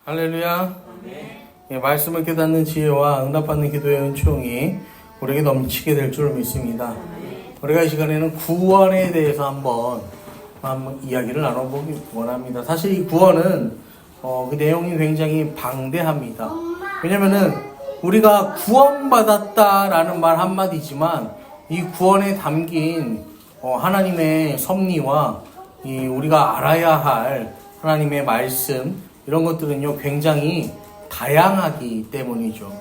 할렐루야. 예, 말씀을 깨닫는 지혜와 응답받는 기도의 은총이 우리에게 넘치게 될 줄 믿습니다. 우리가 이 시간에는 구원에 대해서 한번 이야기를 나눠보기 원합니다. 사실 이 구원은 그 내용이 굉장히 방대합니다. 왜냐면은 우리가 구원받았다라는 말 한마디지만 이 구원에 담긴 하나님의 섭리와 우리가 알아야 할 하나님의 말씀, 이런 것들은요 굉장히 다양하기 때문이죠.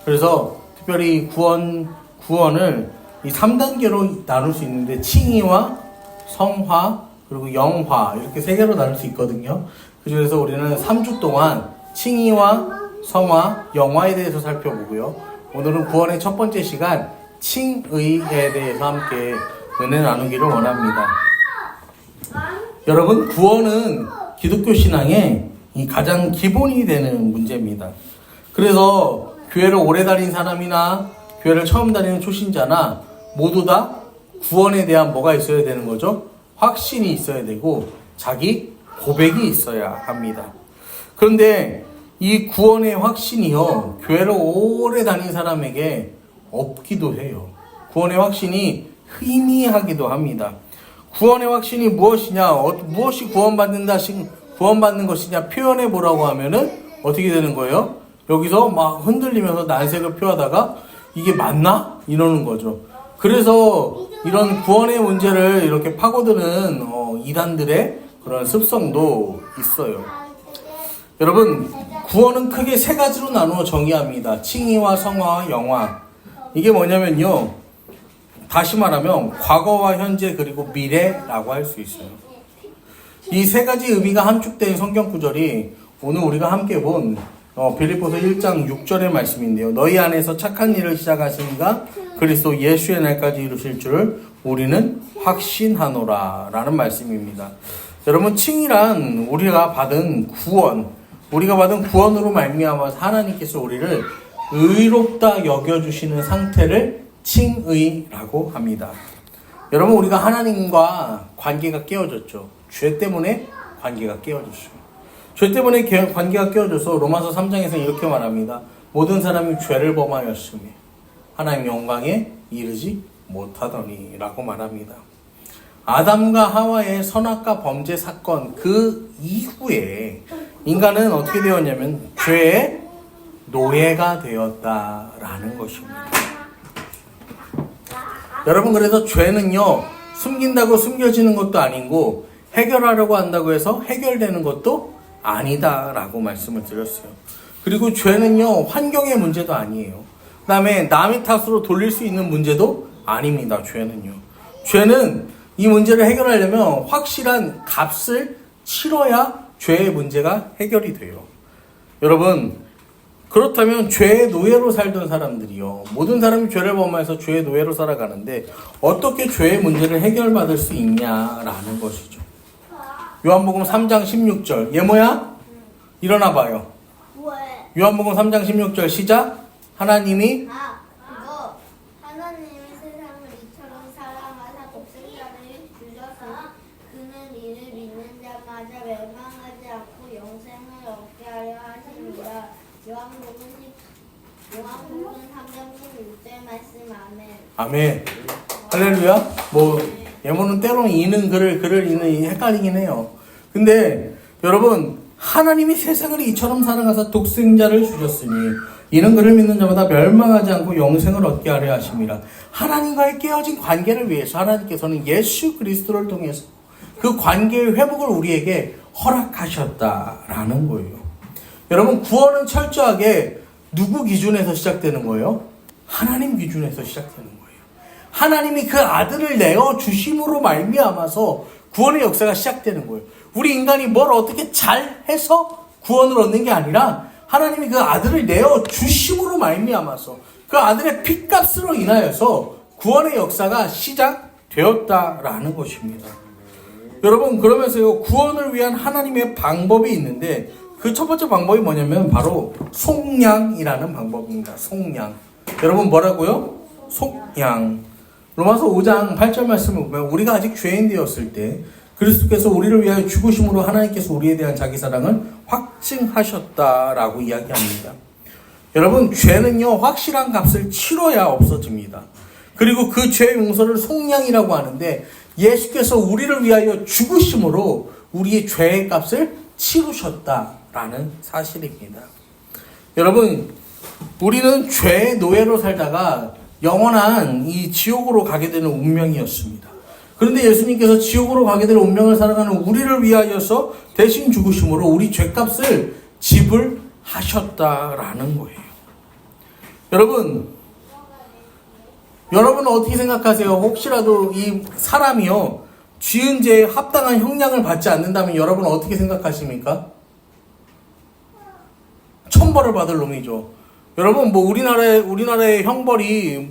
그래서 특별히 구원을 이 3단계로 나눌 수 있는데, 칭의와 성화 그리고 영화, 이렇게 3개로 나눌 수 있거든요. 그래서 우리는 3주 동안 칭의와 성화, 영화에 대해서 살펴보고요. 오늘은 구원의 첫 번째 시간 칭의에 대해서 함께 은혜 나누기를 원합니다. 여러분, 구원은 기독교 신앙의 이 가장 기본이 되는 문제입니다. 그래서 교회를 오래 다닌 사람이나 교회를 처음 다니는 초신자나 모두 다 구원에 대한 뭐가 있어야 되는 거죠? 확신이 있어야 되고 자기 고백이 있어야 합니다. 그런데 이 구원의 확신이요, 교회를 오래 다닌 사람에게 없기도 해요. 구원의 확신이 희미하기도 합니다. 구원의 확신이 무엇이냐, 무엇이 구원받는 것이냐 표현해 보라고 하면은 어떻게 되는 거예요? 여기서 막 흔들리면서 난색을 표하다가 이게 맞나? 이러는 거죠. 그래서 이런 구원의 문제를 이렇게 파고드는 이단들의 그런 습성도 있어요. 여러분, 구원은 크게 3가지로 나누어 정의합니다. 칭의와 성화와 영화. 이게 뭐냐면요, 다시 말하면 과거와 현재 그리고 미래라고 할 수 있어요. 이 3가지 의미가 함축된 성경 구절이 오늘 우리가 함께 본 빌립보서 1장 6절의 말씀인데요. 너희 안에서 착한 일을 시작하시니가 그리스도 예수의 날까지 이루실 줄 우리는 확신하노라 라는 말씀입니다. 여러분, 칭이란 우리가 받은 구원으로 말미암아서 하나님께서 우리를 의롭다 여겨주시는 상태를 칭의라고 합니다. 여러분, 우리가 하나님과 관계가 깨어졌죠. 죄 때문에 관계가 깨어졌어요. 죄 때문에 관계가 깨어져서 로마서 3장에서 이렇게 말합니다. 모든 사람이 죄를 범하였으며 하나님 영광에 이르지 못하더니 라고 말합니다. 아담과 하와의 선악과 범죄 사건, 그 이후에 인간은 어떻게 되었냐면 죄의 노예가 되었다라는 것입니다. 여러분, 그래서 죄는요, 숨긴다고 숨겨지는 것도 아니고 해결하려고 한다고 해서 해결되는 것도 아니다라고 말씀을 드렸어요. 그리고 죄는요, 환경의 문제도 아니에요. 그 다음에 남의 탓으로 돌릴 수 있는 문제도 아닙니다. 죄는 이 문제를 해결하려면 확실한 값을 치러야 죄의 문제가 해결이 돼요. 여러분, 그렇다면 죄의 노예로 살던 사람들이요, 모든 사람이 죄를 범해서 죄의 노예로 살아가는데 어떻게 죄의 문제를 해결받을 수 있냐라는 것이죠. 요한복음 3장 16절. 얘 뭐야? 일어나 봐요. 요한복음 3장 16절 시작. 하나님이 세상을 이처럼 사랑하사 독생자를 주셔서 그는 이를 믿는 자마다 멸망하지 않고 영생을 얻게 하려 하십니다. 요한복음 3장 16절 말씀. 아멘. 아멘. 할렐루야. 예모는 때로는 이는 글을 이는 헷갈리긴 해요. 근데 여러분, 하나님이 세상을 이처럼 사랑하사 독생자를 주셨으니 이는 그를 믿는 자마다 멸망하지 않고 영생을 얻게 하려 하심이라. 하나님과의 깨어진 관계를 위해서 하나님께서는 예수 그리스도를 통해서 그 관계의 회복을 우리에게 허락하셨다라는 거예요. 여러분, 구원은 철저하게 누구 기준에서 시작되는 거예요? 하나님 기준에서 시작되는 거예요. 하나님이 그 아들을 내어 주심으로 말미암아서 구원의 역사가 시작되는 거예요. 우리 인간이 뭘 어떻게 잘해서 구원을 얻는 게 아니라 하나님이 그 아들을 내어 주심으로 말미암아서 그 아들의 핏값으로 인하여서 구원의 역사가 시작되었다라는 것입니다. 여러분, 그러면서요, 구원을 위한 하나님의 방법이 있는데 그 첫 번째 방법이 뭐냐면 바로 속량이라는 방법입니다. 속량. 여러분, 뭐라고요? 속량. 로마서 5장 8절 말씀을 보면 우리가 아직 죄인 되었을 때 그리스도께서 우리를 위하여 죽으심으로 하나님께서 우리에 대한 자기 사랑을 확증하셨다라고 이야기합니다. 여러분, 죄는요 확실한 값을 치러야 없어집니다. 그리고 그 죄의 용서를 속량이라고 하는데, 예수께서 우리를 위하여 죽으심으로 우리의 죄의 값을 치르셨다라는 사실입니다. 여러분, 우리는 죄의 노예로 살다가 영원한 이 지옥으로 가게 되는 운명이었습니다. 그런데 예수님께서 지옥으로 가게 될 운명을 살아가는 우리를 위하여서 대신 죽으심으로 우리 죄값을 지불하셨다라는 거예요. 여러분 어떻게 생각하세요? 혹시라도 이 사람이요 지은 죄에 합당한 형량을 받지 않는다면 여러분 어떻게 생각하십니까? 천벌을 받을 놈이죠. 여러분, 우리나라의 형벌이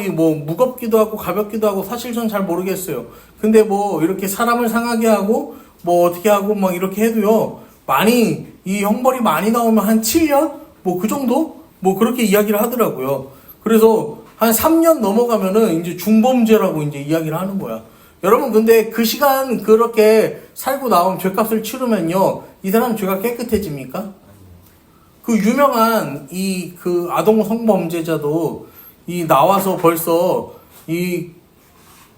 무겁기도 하고 가볍기도 하고 사실 전 잘 모르겠어요. 근데 이렇게 사람을 상하게 하고 어떻게 하고 막 이렇게 해도요, 이 형벌이 많이 나오면 한 7년? 그 정도? 그렇게 이야기를 하더라고요. 그래서 한 3년 넘어가면은 이제 중범죄라고 이제 이야기를 하는 거야. 여러분, 근데 그 시간 그렇게 살고 나온 죄값을 치르면요, 이 사람 죄가 깨끗해집니까? 그 유명한 그 아동 성범죄자도 나와서 벌써 이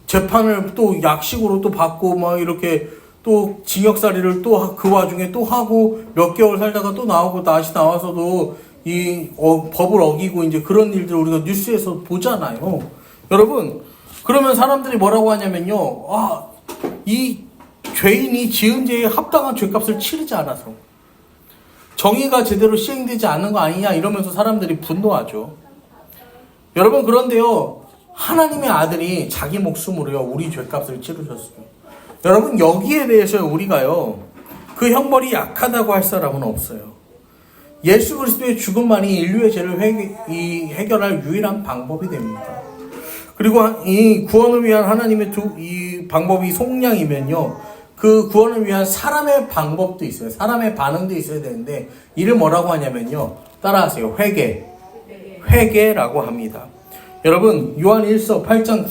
재판을 또 약식으로 또 받고 막 이렇게 또 징역살이를 또 그 와중에 또 하고 몇 개월 살다가 또 나오고 다시 나와서도 법을 어기고 이제 그런 일들을 우리가 뉴스에서 보잖아요. 여러분, 그러면 사람들이 뭐라고 하냐면요, 이 죄인이 지은 죄에 합당한 죄값을 치르지 않아서 정의가 제대로 시행되지 않는 거 아니냐 이러면서 사람들이 분노하죠. 여러분, 그런데요, 하나님의 아들이 자기 목숨으로요 우리 죄값을 치르셨어요. 여러분, 여기에 대해서 우리가요 그 형벌이 약하다고 할 사람은 없어요. 예수 그리스도의 죽음만이 인류의 죄를 해결할 유일한 방법이 됩니다. 그리고 이 구원을 위한 하나님의 이 방법이 속량이면요, 그 구원을 위한 사람의 방법도 있어요. 사람의 반응도 있어야 되는데, 이를 뭐라고 하냐면요, 따라하세요. 회개라고 합니다. 여러분, 요한 1서 1장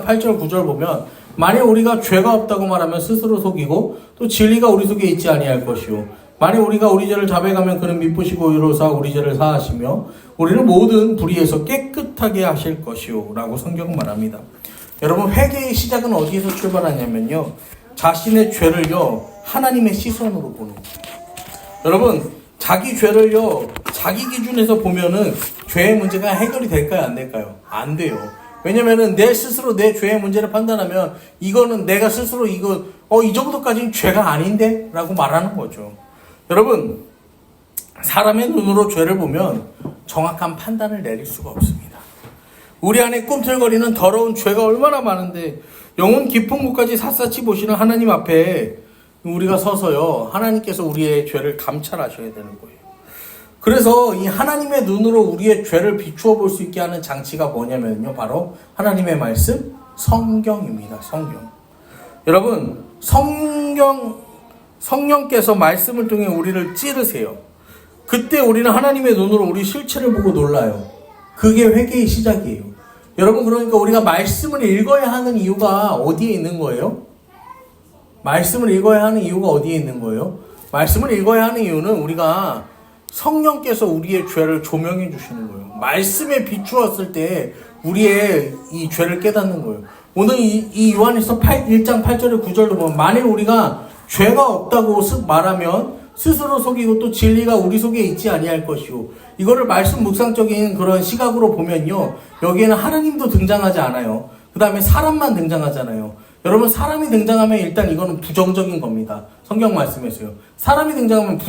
8절 9절 보면, 만일 우리가 죄가 없다고 말하면 스스로 속이고 또 진리가 우리 속에 있지 아니할 것이요, 만일 우리가 우리 죄를 자백하면 그는 미쁘시고 의로사 우리 죄를 사하시며 우리를 모든 불의에서 깨끗하게 하실 것이요 라고 성경은 말합니다. 여러분, 회개의 시작은 어디에서 출발하냐면요, 자신의 죄를요 하나님의 시선으로 보는 거예요. 여러분, 자기 죄를요 자기 기준에서 보면은 죄의 문제가 해결이 될까요, 안 될까요? 안 돼요. 왜냐면은 내 스스로 내 죄의 문제를 판단하면 이거는 내가 스스로 이 정도까지는 죄가 아닌데? 라고 말하는 거죠. 여러분, 사람의 눈으로 죄를 보면 정확한 판단을 내릴 수가 없습니다. 우리 안에 꿈틀거리는 더러운 죄가 얼마나 많은데, 영혼 깊은 곳까지 샅샅이 보시는 하나님 앞에 우리가 서서요 하나님께서 우리의 죄를 감찰하셔야 되는 거예요. 그래서 이 하나님의 눈으로 우리의 죄를 비추어 볼 수 있게 하는 장치가 뭐냐면요, 바로 하나님의 말씀, 성경입니다. 성경. 여러분, 성령께서 말씀을 통해 우리를 찌르세요. 그때 우리는 하나님의 눈으로 우리 실체를 보고 놀라요. 그게 회개의 시작이에요. 여러분, 그러니까 우리가 말씀을 읽어야 하는 이유가 어디에 있는 거예요? 말씀을 읽어야 하는 이유가 어디에 있는 거예요? 말씀을 읽어야 하는 이유는 우리가 성령께서 우리의 죄를 조명해 주시는 거예요. 말씀에 비추었을 때 우리의 이 죄를 깨닫는 거예요. 오늘 이 요한일서 1장 8절에 9절도 보면, 만일 우리가 죄가 없다고 말하면 스스로 속이고 또 진리가 우리 속에 있지 아니할 것이요. 이거를 말씀 묵상적인 그런 시각으로 보면요, 여기에는 하나님도 등장하지 않아요. 그 다음에 사람만 등장하잖아요. 여러분, 사람이 등장하면 일단 이거는 부정적인 겁니다. 성경 말씀에서요. 사람이 등장하면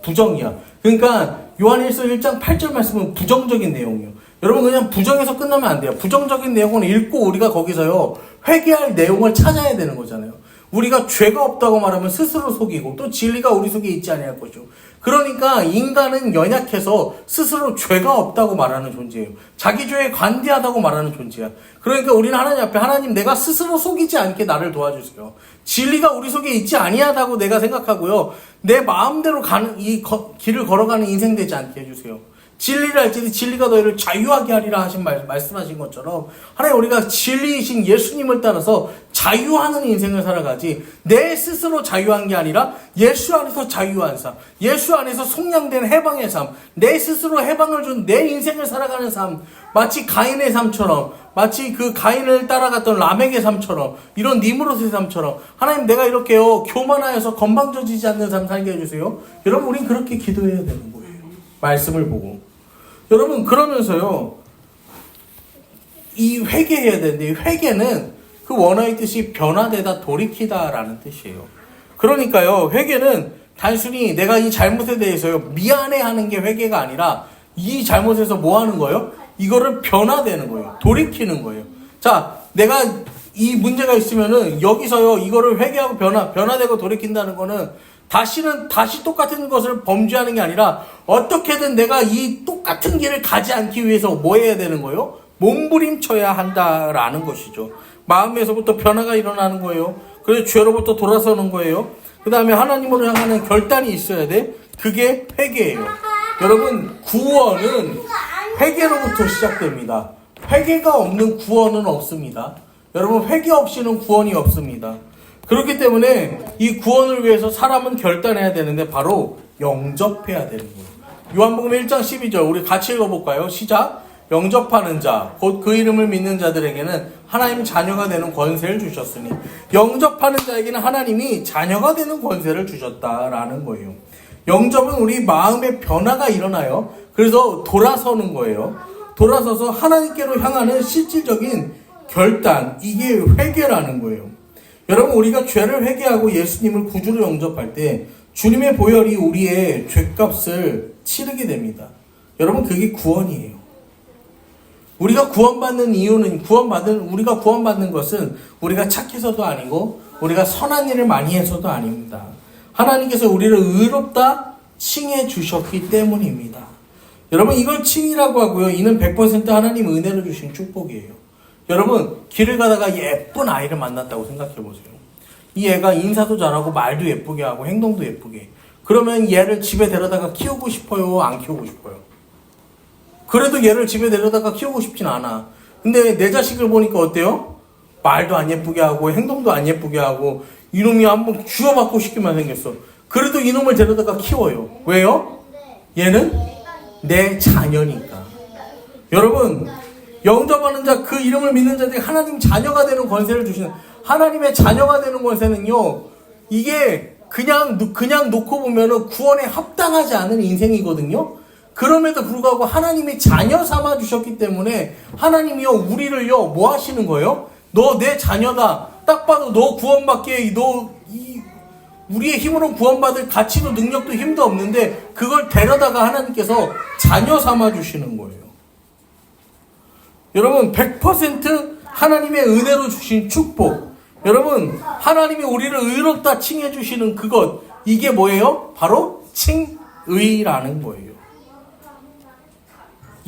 부정이야. 그러니까 요한일서 1장 8절 말씀은 부정적인 내용이에요. 여러분, 그냥 부정에서 끝나면 안 돼요. 부정적인 내용은 읽고 우리가 거기서요 회개할 내용을 찾아야 되는 거잖아요. 우리가 죄가 없다고 말하면 스스로 속이고 또 진리가 우리 속에 있지 아니할 거죠. 그러니까 인간은 연약해서 스스로 죄가 없다고 말하는 존재예요. 자기 죄에 관대하다고 말하는 존재야. 그러니까 우리는 하나님 앞에, 하나님, 내가 스스로 속이지 않게 나를 도와주세요. 진리가 우리 속에 있지 아니하다고 내가 생각하고요, 내 마음대로 가는 이 길을 걸어가는 인생 되지 않게 해주세요. 진리를 알지니 진리가 너희를 자유하게 하리라 하신 말씀하신 것처럼 하나님 우리가 진리이신 예수님을 따라서 자유하는 인생을 살아가지 내 스스로 자유한 게 아니라 예수 안에서 자유한 삶, 예수 안에서 속량된 해방의 삶, 내 스스로 해방을 준 내 인생을 살아가는 삶, 마치 가인의 삶처럼, 마치 그 가인을 따라갔던 라멕의 삶처럼, 이런 니므롯의 삶처럼 하나님 내가 이렇게요 교만하여서 건방져지지 않는 삶 살게 해주세요. 여러분 우린 그렇게 기도해야 되는 거예요. 말씀을 보고. 여러분 그러면서요 이 회개해야 되는데, 이 회개는 그 원어의 뜻이 변화되다 돌이키다 라는 뜻이에요. 그러니까요 회개는 단순히 내가 이 잘못에 대해서요 미안해하는 게 회개가 아니라 이 잘못에서 뭐 하는 거예요? 이거를 변화되는 거예요. 돌이키는 거예요. 자, 내가 이 문제가 있으면은 여기서요 이거를 회개하고 변화되고 돌이킨다는 거는 다시 똑같은 것을 범죄하는 게 아니라 어떻게든 내가 이 똑같은 길을 가지 않기 위해서 뭐 해야 되는 거예요? 몸부림쳐야 한다라는 것이죠. 마음에서부터 변화가 일어나는 거예요. 그래서 죄로부터 돌아서는 거예요. 그 다음에 하나님으로 향하는 결단이 있어야 돼. 그게 회개예요. 여러분 구원은 회개로부터 시작됩니다. 회개가 없는 구원은 없습니다. 여러분 회개 없이는 구원이 없습니다. 그렇기 때문에 이 구원을 위해서 사람은 결단해야 되는데 바로 영접해야 되는 거예요. 요한복음 1장 12절 우리 같이 읽어볼까요? 시작. 영접하는 자 곧 그 이름을 믿는 자들에게는 하나님 자녀가 되는 권세를 주셨으니, 영접하는 자에게는 하나님이 자녀가 되는 권세를 주셨다라는 거예요. 영접은 우리 마음의 변화가 일어나요. 그래서 돌아서는 거예요. 돌아서서 하나님께로 향하는 실질적인 결단, 이게 회개라는 거예요. 여러분 우리가 죄를 회개하고 예수님을 구주로 영접할 때 주님의 보혈이 우리의 죄값을 치르게 됩니다. 여러분 그게 구원이에요. 우리가 구원받는 이유는 우리가 구원받는 것은 우리가 착해서도 아니고 우리가 선한 일을 많이 해서도 아닙니다. 하나님께서 우리를 의롭다 칭해 주셨기 때문입니다. 여러분 이걸 칭이라고 하고요. 이는 100% 하나님 은혜로 주신 축복이에요. 여러분 길을 가다가 예쁜 아이를 만났다고 생각해 보세요. 이 애가 인사도 잘하고 말도 예쁘게 하고 행동도 예쁘게 해. 그러면 얘를 집에 데려다가 키우고 싶어요? 안 키우고 싶어요? 그래도 얘를 집에 데려다가 키우고 싶진 않아. 근데 내 자식을 보니까 어때요? 말도 안 예쁘게 하고 행동도 안 예쁘게 하고 이놈이 한번 쥐어맞고 싶기만 생겼어. 그래도 이놈을 데려다가 키워요. 왜요? 얘는 내 자녀니까. 여러분 영접하는 자, 그 이름을 믿는 자들이 하나님 자녀가 되는 권세를 주시는, 하나님의 자녀가 되는 권세는요 이게 그냥 놓고 보면은 구원에 합당하지 않은 인생이거든요. 그럼에도 불구하고 하나님이 자녀 삼아 주셨기 때문에 하나님이요 우리를요 뭐 하시는 거예요? 너 내 자녀다. 딱 봐도 너 구원받기에 우리의 힘으로 구원받을 가치도 능력도 힘도 없는데 그걸 데려다가 하나님께서 자녀 삼아 주시는 거예요. 여러분 100% 하나님의 은혜로 주신 축복. 여러분 하나님이 우리를 의롭다 칭해 주시는 그것, 이게 뭐예요? 바로 칭의라는 거예요.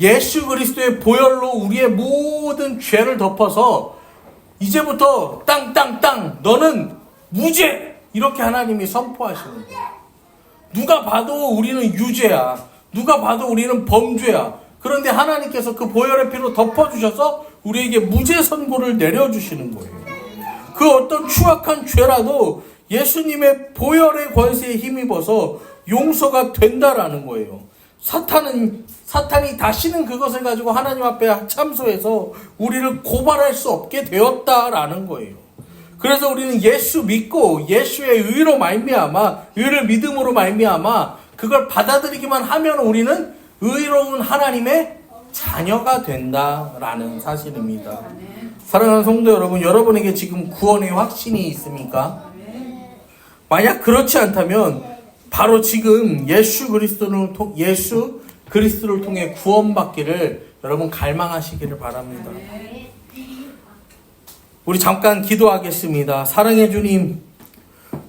예수 그리스도의 보혈로 우리의 모든 죄를 덮어서 이제부터 땅 너는 무죄, 이렇게 하나님이 선포하시는 거예요. 누가 봐도 우리는 유죄야. 누가 봐도 우리는 범죄야. 그런데 하나님께서 그 보혈의 피로 덮어주셔서 우리에게 무죄 선고를 내려주시는 거예요. 그 어떤 추악한 죄라도 예수님의 보혈의 권세에 힘입어서 용서가 된다라는 거예요. 사탄이 다시는 그것을 가지고 하나님 앞에 참소해서 우리를 고발할 수 없게 되었다라는 거예요. 그래서 우리는 예수 믿고 예수의 의로 말미암아, 의를 믿음으로 말미암아 그걸 받아들이기만 하면 우리는 의로운 하나님의 자녀가 된다라는 사실입니다. 사랑하는 성도 여러분, 여러분에게 지금 구원의 확신이 있습니까? 만약 그렇지 않다면 바로 지금 예수 그리스도를 통해 구원받기를 여러분 갈망하시기를 바랍니다. 우리 잠깐 기도하겠습니다. 사랑의 주님,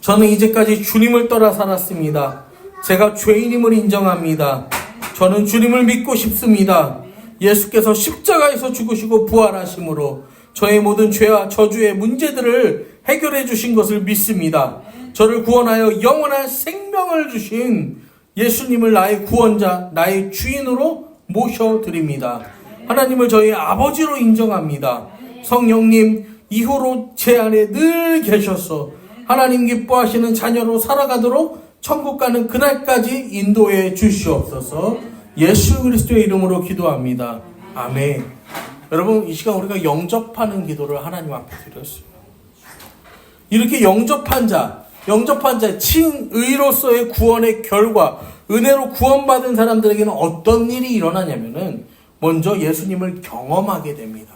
저는 이제까지 주님을 떠나 살았습니다. 제가 죄인임을 인정합니다. 저는 주님을 믿고 싶습니다. 예수께서 십자가에서 죽으시고 부활하심으로 저의 모든 죄와 저주의 문제들을 해결해 주신 것을 믿습니다. 저를 구원하여 영원한 생명을 주신 예수님을 나의 구원자, 나의 주인으로 모셔드립니다. 하나님을 저희 아버지로 인정합니다. 성령님, 이후로 제 안에 늘 계셔서 하나님 기뻐하시는 자녀로 살아가도록 천국 가는 그날까지 인도해 주시옵소서. 예수 그리스도의 이름으로 기도합니다. 아멘. 여러분, 이 시간 우리가 영접하는 기도를 하나님 앞에 드렸습니다. 이렇게 영접한 자, 친의로서의 구원의 결과, 은혜로 구원받은 사람들에게는 어떤 일이 일어나냐면은 먼저 예수님을 경험하게 됩니다.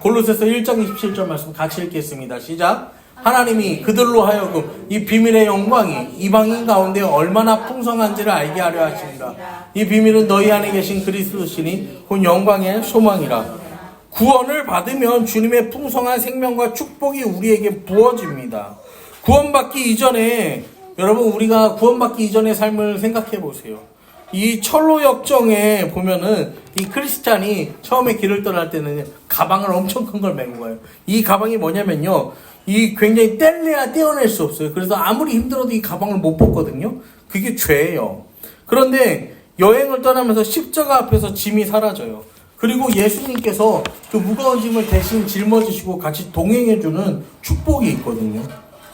골로새서 1장 27절 말씀 같이 읽겠습니다. 시작. 하나님이 그들로 하여금 이 비밀의 영광이 이방인 가운데 얼마나 풍성한지를 알게 하려 하십니다. 이 비밀은 너희 안에 계신 그리스도시니 곧 영광의 소망이라. 구원을 받으면 주님의 풍성한 생명과 축복이 우리에게 부어집니다. 구원받기 이전에, 여러분, 우리가 구원받기 이전의 삶을 생각해 보세요. 이 철로 역정에 보면은 이 크리스찬이 처음에 길을 떠날 때는 가방을 엄청 큰 걸 메고 가요. 이 가방이 뭐냐면요, 이 굉장히 뗄래야 떼어낼 수 없어요. 그래서 아무리 힘들어도 이 가방을 못 벗거든요. 그게 죄예요. 그런데 여행을 떠나면서 십자가 앞에서 짐이 사라져요. 그리고 예수님께서 그 무거운 짐을 대신 짊어지시고 같이 동행해주는 축복이 있거든요.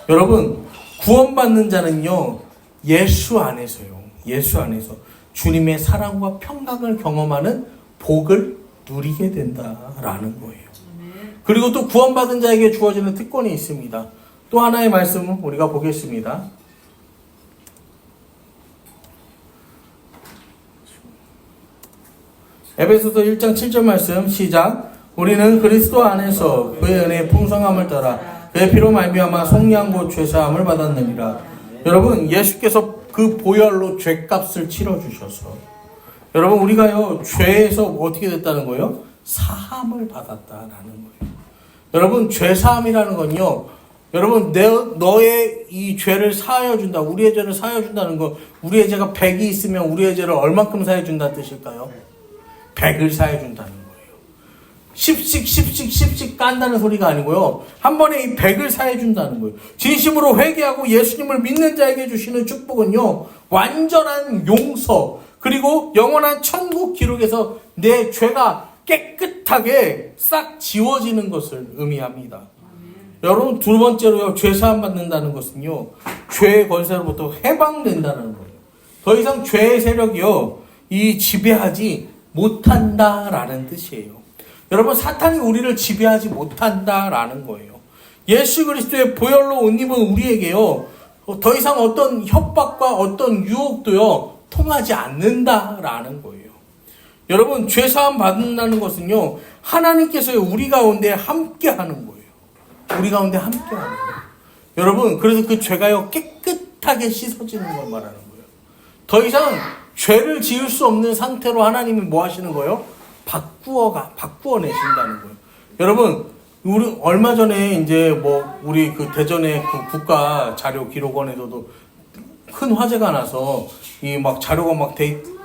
여러분, 구원받는 자는요, 예수 안에서요. 예수 안에서 주님의 사랑과 평강을 경험하는 복을 누리게 된다라는 거예요. 그리고 또 구원받은 자에게 주어지는 특권이 있습니다. 또 하나의 말씀을 우리가 보겠습니다. 에베소서 1장 7절 말씀 시작. 우리는 그리스도 안에서 그의 은혜의 풍성함을 따라 그의 피로 말미암아 속량고 죄사함을 받았느니라. 여러분, 예수께서 그 보혈로 죄값을 치러주셔서, 여러분, 우리가요 죄에서 어떻게 됐다는 거예요? 사함을 받았다라는 거예요. 여러분, 죄사함이라는 건요, 여러분, 너의 이 죄를 사하여준다, 우리의 죄를 사하여준다는 거, 우리의 죄가 100이 있으면 우리의 죄를 얼만큼 사해준다는 뜻일까요? 100을 사해준다는 거예요. 10씩 깐다는 소리가 아니고요, 한 번에 이 100을 사해준다는 거예요. 진심으로 회개하고 예수님을 믿는 자에게 주시는 축복은요, 완전한 용서, 그리고 영원한 천국 기록에서 내 죄가 깨끗하게 싹 지워지는 것을 의미합니다. 여러분, 두 번째로요, 죄사함 받는다는 것은요, 죄의 권세로부터 해방된다는 거예요. 더 이상 죄의 세력이요, 이 지배하지 못한다라는 뜻이에요. 여러분, 사탄이 우리를 지배하지 못한다라는 거예요. 예수 그리스도의 보혈로 옷 입은 우리에게요, 더 이상 어떤 협박과 어떤 유혹도요, 통하지 않는다라는 거예요. 여러분, 죄사함 받는다는 것은요, 하나님께서 우리 가운데 함께 하는 거예요. 우리 가운데 함께 하는 거예요. 여러분, 그래서 그 죄가요, 깨끗하게 씻어지는 걸 말하는 거예요. 더 이상 죄를 지을 수 없는 상태로 하나님이 뭐 하시는 거예요? 바꾸어내신다는 거예요. 여러분, 우리 얼마 전에 이제 우리 그 대전의 그 국가 자료 기록원에서도 큰 화재가 나서 이 막 자료가 막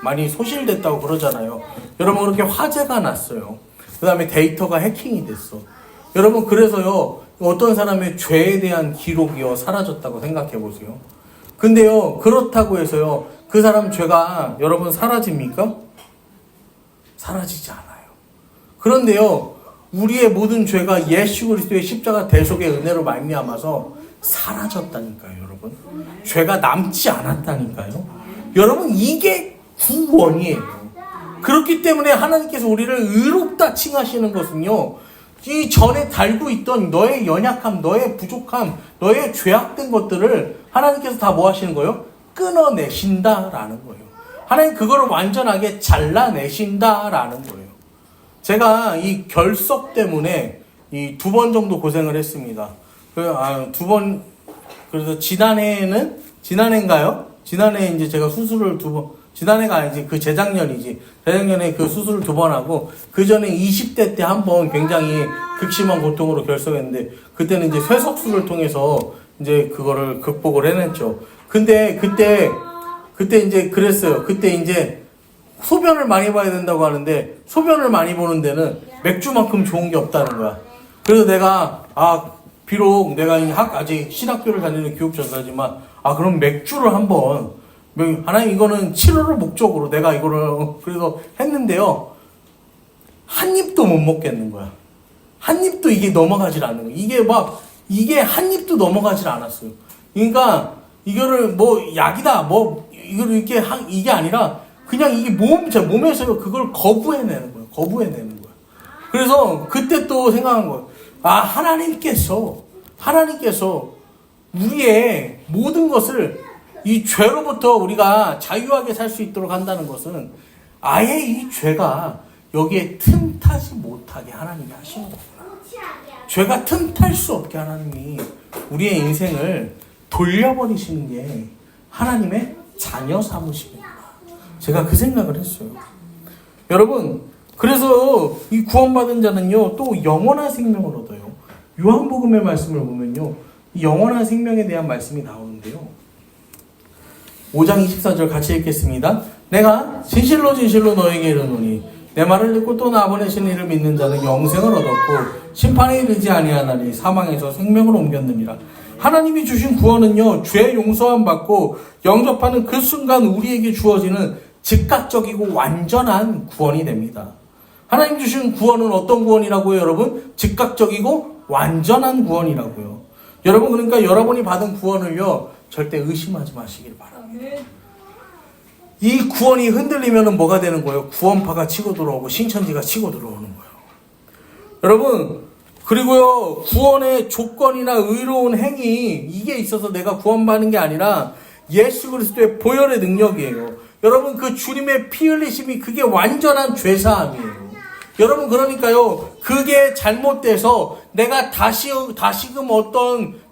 많이 소실됐다고 그러잖아요. 여러분, 그렇게 화재가 났어요. 그 다음에 데이터가 해킹이 됐어. 여러분, 그래서요, 어떤 사람의 죄에 대한 기록이요, 사라졌다고 생각해 보세요. 근데요, 그렇다고 해서요, 그 사람 죄가 여러분 사라집니까? 사라지지 않아요. 그런데요, 우리의 모든 죄가 예수 그리스도의 십자가 대속의 은혜로 말미암아서 사라졌다니까요, 여러분. 죄가 남지 않았다니까요. 여러분, 이게 구원이에요. 그렇기 때문에 하나님께서 우리를 의롭다 칭하시는 것은요, 이 전에 달고 있던 너의 연약함, 너의 부족함, 너의 죄악된 것들을 하나님께서 다 뭐 하시는 거예요? 끊어내신다라는 거예요. 하나님 그거를 완전하게 잘라내신다라는 거예요. 제가 이 결석 때문에 이 2번 정도 고생을 했습니다. 그래서 지난해인가요? 지난해 이제 제가 수술을 2번, 지난해가 아니지, 그 재작년이지. 재작년에 그 수술을 2번 하고, 그 전에 20대 때 한 번 굉장히 극심한 고통으로 결석했는데, 그때는 이제 쇄석술을 통해서 이제 그거를 극복을 해냈죠. 근데 그때 이제 그랬어요. 그때 이제 소변을 많이 봐야 된다고 하는데, 소변을 많이 보는 데는 맥주만큼 좋은 게 없다는 거야. 그래서 내가, 비록 내가 아직 신학교를 다니는 교육전사지만, 그럼 맥주를 한번 하나님 이거는 치료를 목적으로 내가 이거를 그래서 했는데요. 한 입도 못 먹겠는 거야. 한 입도 이게 넘어가질 않는 거야. 이게 한 입도 넘어가질 않았어요. 그러니까 이거를 뭐 약이다 이거를 이게 아니라 그냥 이게 제 몸에서 그걸 거부해내는 거예요. 거부해내는 거예요. 그래서 그때 또 생각한 거예요. 하나님께서 우리의 모든 것을 이 죄로부터 우리가 자유하게 살 수 있도록 한다는 것은 아예 이 죄가 여기에 틈타지 못하게 하나님이 하시는 거구나. 죄가 틈탈 수 없게 하나님이 우리의 인생을 돌려버리시는 게 하나님의 자녀 삼으십니다. 제가 그 생각을 했어요. 여러분, 그래서 이 구원받은 자는요, 또 영원한 생명을 얻어요. 요한복음의 말씀을 보면요, 이 영원한 생명에 대한 말씀이 나오는데요. 5장 24절 같이 읽겠습니다. 내가 진실로 너에게 이르노니 내 말을 듣고 또 나 보내신 이를 믿는 자는 영생을 얻었고 심판에 이르지 아니하나니 사망에서 생명으로 옮겼느니라. 하나님이 주신 구원은요, 죄 용서함 받고 영접하는 그 순간 우리에게 주어지는 즉각적이고 완전한 구원이 됩니다. 하나님 주신 구원은 어떤 구원이라고요, 여러분? 즉각적이고 완전한 구원이라고요. 여러분, 그러니까 여러분이 받은 구원을요, 절대 의심하지 마시길 바랍니다. 이 구원이 흔들리면 뭐가 되는 거예요? 구원파가 치고 들어오고 신천지가 치고 들어오는 거예요. 여러분, 그리고요, 구원의 조건이나 의로운 행위, 이게 있어서 내가 구원받는 게 아니라 예수 그리스도의 보혈의 능력이에요. 여러분, 그 주님의 피 흘리심이 그게 완전한 죄사함이에요. 여러분, 그러니까요, 그게 잘못돼서 내가 다시금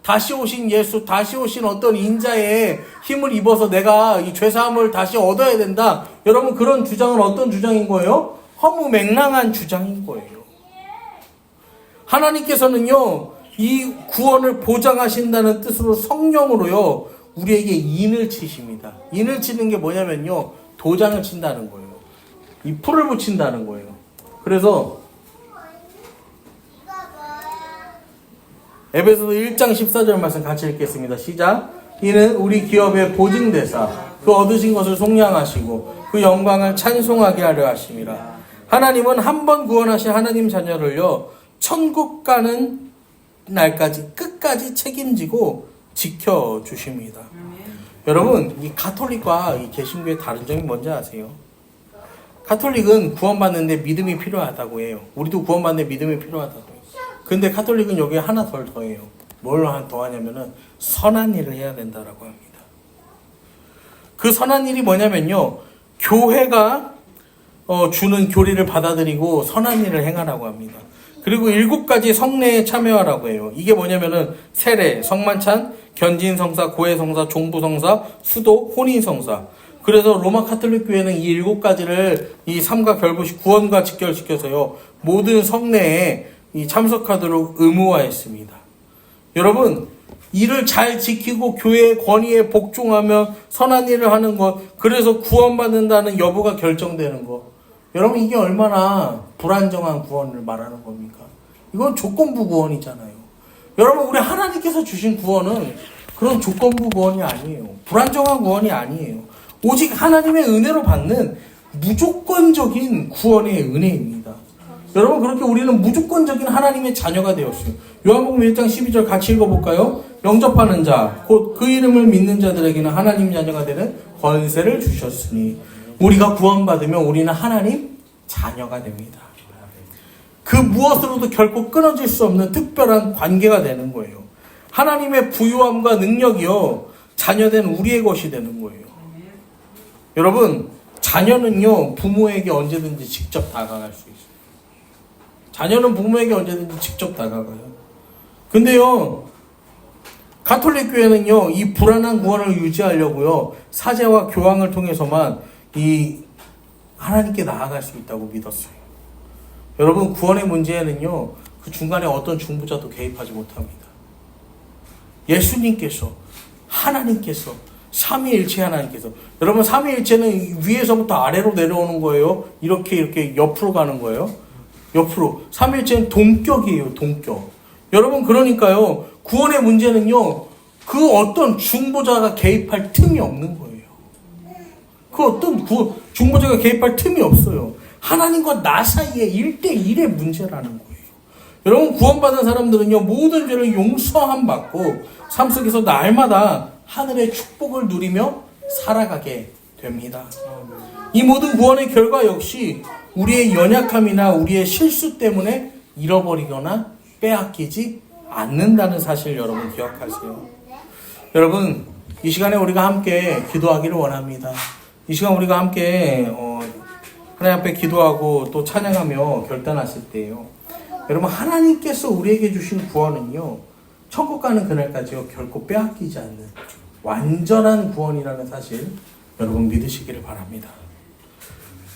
다시 오신 예수, 다시 오신 어떤 인자의 힘을 입어서 내가 이 죄사함을 다시 얻어야 된다. 여러분, 그런 주장은 어떤 주장인 거예요? 허무맹랑한 주장인 거예요. 하나님께서는요, 이 구원을 보장하신다는 뜻으로 성령으로요, 우리에게 인을 치십니다. 인을 치는 게 뭐냐면요, 도장을 친다는 거예요. 이 풀을 붙인다는 거예요. 그래서 에베소서 1장 14절 말씀 같이 읽겠습니다. 시작. 이는 우리 기업의 보증대사 그 얻으신 것을 속량하시고 그 영광을 찬송하게 하려 하심이라. 하나님은 한 번 구원하신 하나님 자녀를요, 천국 가는 날까지 끝까지 책임지고 지켜주십니다. 여러분, 이 가톨릭과 이 개신교의 다른 점이 뭔지 아세요? 가톨릭은 구원받는데 믿음이 필요하다고 해요. 우리도 구원받는데 믿음이 필요하다고 해요. 근데 가톨릭은 여기에 하나 더해요. 뭘 더하냐면은 선한 일을 해야 된다라고 합니다. 그 선한 일이 뭐냐면요, 교회가 주는 교리를 받아들이고 선한 일을 행하라고 합니다. 그리고 7가지 성례에 참여하라고 해요. 이게 뭐냐면은 세례, 성만찬, 견진성사, 고해성사, 종부성사, 수도, 혼인성사. 그래서 로마 카톨릭 교회는 이 7가지를 이 삼가 결부시 구원과 직결시켜서요, 모든 성례에 이 참석하도록 의무화했습니다. 여러분, 이를 잘 지키고 교회의 권위에 복종하며 선한 일을 하는 것, 그래서 구원받는다는 여부가 결정되는 것. 여러분, 이게 얼마나 불안정한 구원을 말하는 겁니까? 이건 조건부 구원이잖아요. 여러분, 우리 하나님께서 주신 구원은 그런 조건부 구원이 아니에요. 불안정한 구원이 아니에요. 오직 하나님의 은혜로 받는 무조건적인 구원의 은혜입니다. 여러분, 그렇게 우리는 무조건적인 하나님의 자녀가 되었어요. 요한복음 1장 12절 같이 읽어볼까요? 영접하는 자, 곧 그 이름을 믿는 자들에게는 하나님 자녀가 되는 권세를 주셨으니 우리가 구원받으면 우리는 하나님 자녀가 됩니다. 그 무엇으로도 결코 끊어질 수 없는 특별한 관계가 되는 거예요. 하나님의 부유함과 능력이요, 자녀된 우리의 것이 되는 거예요. 여러분, 자녀는요, 부모에게 언제든지 직접 다가갈 수 있어요. 자녀는 부모에게 언제든지 직접 다가가요. 근데요, 가톨릭 교회는요, 이 불안한 구원을 유지하려고요, 사제와 교황을 통해서만 이 하나님께 나아갈 수 있다고 믿었어요. 여러분, 구원의 문제에는요, 그 중간에 어떤 중보자도 개입하지 못합니다. 예수님께서, 하나님께서, 삼위일체 하나님께서. 여러분, 삼위일체는 위에서부터 아래로 내려오는 거예요. 이렇게 옆으로 가는 거예요. 옆으로. 삼위일체는 동격이에요. 동격. 여러분, 그러니까요, 구원의 문제는요, 그 어떤 중보자가 개입할 틈이 없는 거예요. 그 어떤 중보자가 개입할 틈이 없어요. 하나님과 나 사이의 1대1의 문제라는 거예요. 여러분, 구원받은 사람들은요, 모든 죄를 용서함 받고 삶 속에서 날마다 하늘의 축복을 누리며 살아가게 됩니다. 이 모든 구원의 결과 역시 우리의 연약함이나 우리의 실수 때문에 잃어버리거나 빼앗기지 않는다는 사실 여러분 기억하세요. 여러분, 이 시간에 우리가 함께 기도하기를 원합니다. 이 시간 우리가 함께 하나님 앞에 기도하고 또 찬양하며 결단하실 때요, 여러분, 하나님께서 우리에게 주신 구원은요, 천국 가는 그날까지요 결코 빼앗기지 않는 완전한 구원이라는 사실 여러분 믿으시기를 바랍니다.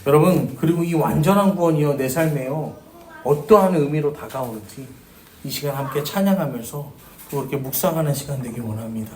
여러분, 그리고 이 완전한 구원이요 내 삶에요 어떠한 의미로 다가오는지 이 시간 함께 찬양하면서 또 이렇게 묵상하는 시간 되길 원합니다.